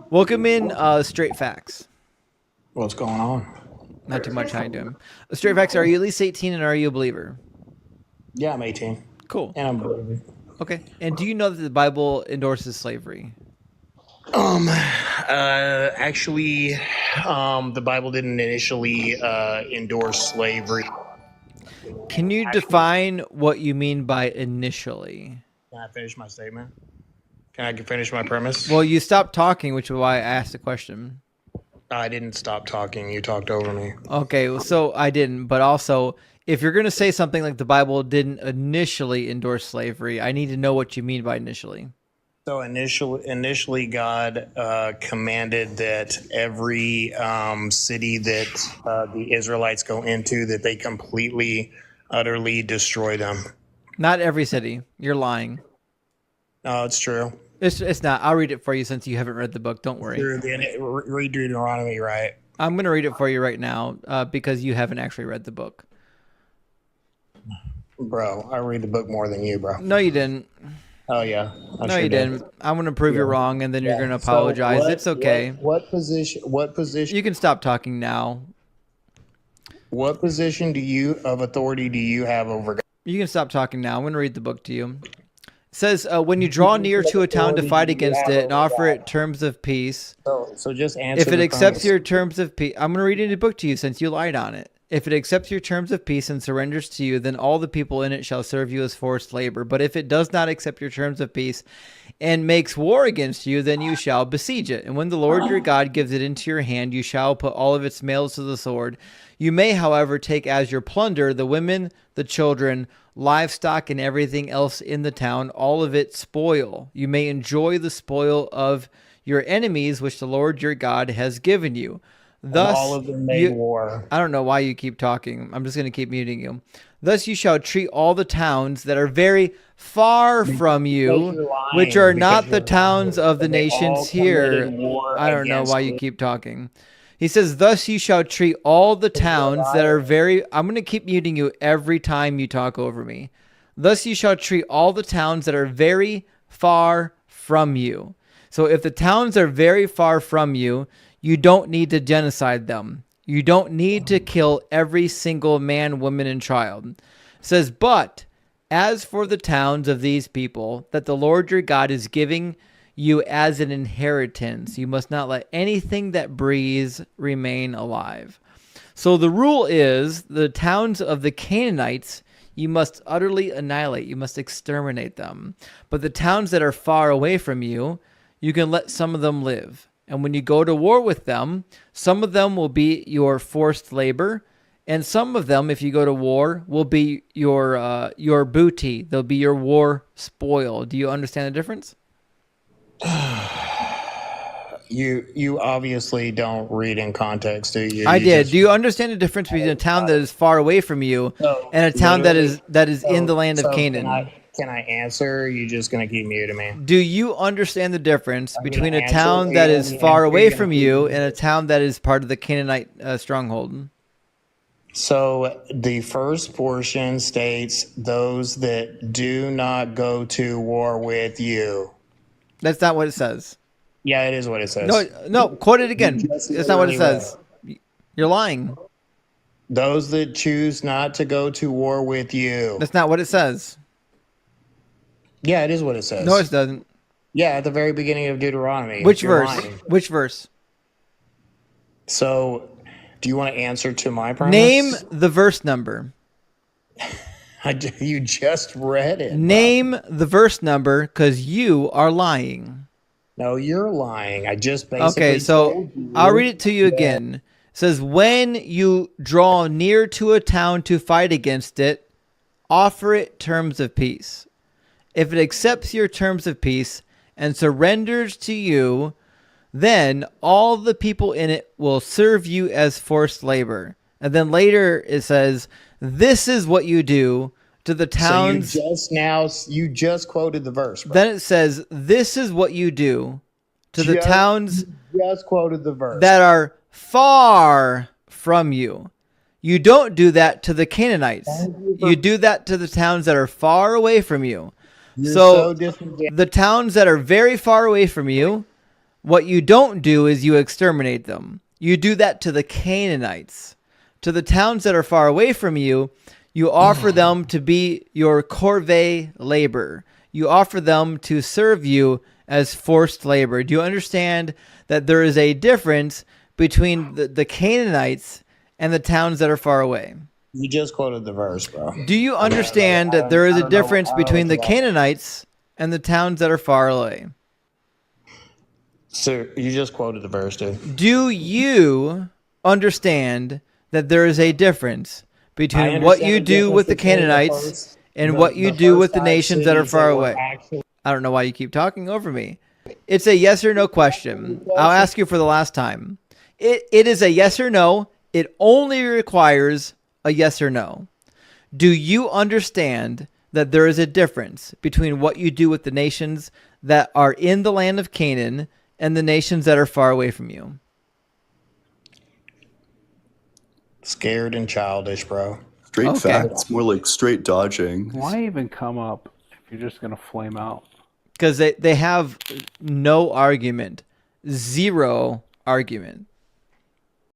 Welcome in, Straight Facts. What's going on? Not too much. How you doing? Straight Facts. Are you at least 18 and are you a believer? Yeah, I'm 18, Cool. and I'm believing. Okay. And do you know that the Bible endorses slavery? Actually, the Bible didn't initially endorse slavery. Can you define what you mean by initially? Can I finish my statement? Can I finish my premise? Well, you stopped talking, which is why I asked the question. I didn't stop talking. You talked over me. Okay, well, so I didn't, but also, if you're going to say something like the Bible didn't initially endorse slavery, I need to know what you mean by initially. So initially, God commanded that every city that the Israelites go into, that they completely, utterly destroy them. Not every city. You're lying. No, it's true. It's not. I'll read it for you since you haven't read the book. Don't worry. Read Deuteronomy, right? I'm going to read it for you right now because you haven't actually read the book. Bro, I read the book more than you, bro. No, you didn't. Oh, yeah. No, you didn't. I'm going to prove you wrong, and then you're going to apologize. So it's okay. What position? You can stop talking now. What position of authority do you have over God? You can stop talking now. I'm going to read the book to you. It says, when you draw near to a town to fight against it and offer it terms of peace. So just answer. If it accepts your terms of peace, I'm going to read the book to you since you lied on it. If it accepts your terms of peace and surrenders to you, then all the people in it shall serve you as forced labor. But if it does not accept your terms of peace and makes war against you, then you shall besiege it. And when the Lord your God gives it into your hand, you shall put all of its males to the sword. You may, however, take as your plunder the women, the children, livestock, and everything else in the town, all of it spoil. You may enjoy the spoil of your enemies, which the Lord your God has given you. Thus, all of them made war. I don't know why you keep talking. I'm just going to keep muting you. Thus you shall treat all the towns that are very far from you, which are not the towns of the nations here. I don't know why you keep talking. He says, thus you shall treat all the towns that are very... I'm going to keep muting you every time you talk over me. Thus you shall treat all the towns that are very far from you. So if the towns are very far from you, you don't need to genocide them. You don't need to kill every single man, woman, and child. It says, but as for the towns of these people that the Lord your God is giving you as an inheritance, you must not let anything that breathes remain alive. So the rule is the towns of the Canaanites, you must utterly annihilate. You must exterminate them. But the towns that are far away from you, you can let some of them live. And when you go to war with them, some of them will be your forced labor, and some of them, if you go to war, will be your booty. They'll be your war spoil. Do you understand the difference? You obviously don't read in context, do you? I did. Do you understand the difference between a town that is far away from you and a town that is in the land of Canaan? Can I answer? Or are you just going to keep muting me? Do you understand the difference between a town that is far away from you and a town that is part of the Canaanite stronghold? So the first portion states those that do not go to war with you. That's not what it says. Yeah, it is what it says. No, quote it again. That's not what it says. You're lying. Those that choose not to go to war with you. That's not what it says. Yeah, it is what it says. No, it doesn't. Yeah, at the very beginning of Deuteronomy. Which verse? Which verse? So, do you want to answer to my premise? Name the verse number. You just read it. Name the verse number because you are lying. No, you're lying. I just basically Okay, so I'll read it to you again. It says, when you draw near to a town to fight against it, offer it terms of peace. If it accepts your terms of peace and surrenders to you, then all the people in it will serve you as forced labor. And then later it says, this is what you do to the towns. So you just quoted the verse. Bro. Then it says, this is what you do to the towns just quoted the verse. That are far from you. You don't do that to the Canaanites. You do that to the towns that are far away from you. So the towns that are very far away from you, What you don't do is you exterminate them. You do that to the Canaanites. To the towns that are far away from you, you offer them to be your corvée labor. You offer them to serve you as forced labor. Do you understand that there is a difference between the Canaanites and the towns that are far away? You just quoted the verse, bro. Do you understand that there is a difference between the Canaanites and the towns that are far away? So you just quoted the verse, dude. Do you understand that there is a difference between what you do with the Canaanites and what you do with the nations that are far away? I don't know why you keep talking over me. It's a yes or no question. I'll ask you for the last time. It is a yes or no. It only requires a yes or no. Do you understand that there is a difference between what you do with the nations that are in the land of Canaan and the nations that are far away from you? Scared and childish, bro. Straight facts, more like straight dodging. Why even come up if you're just going to flame out? Because they have no argument. Zero argument.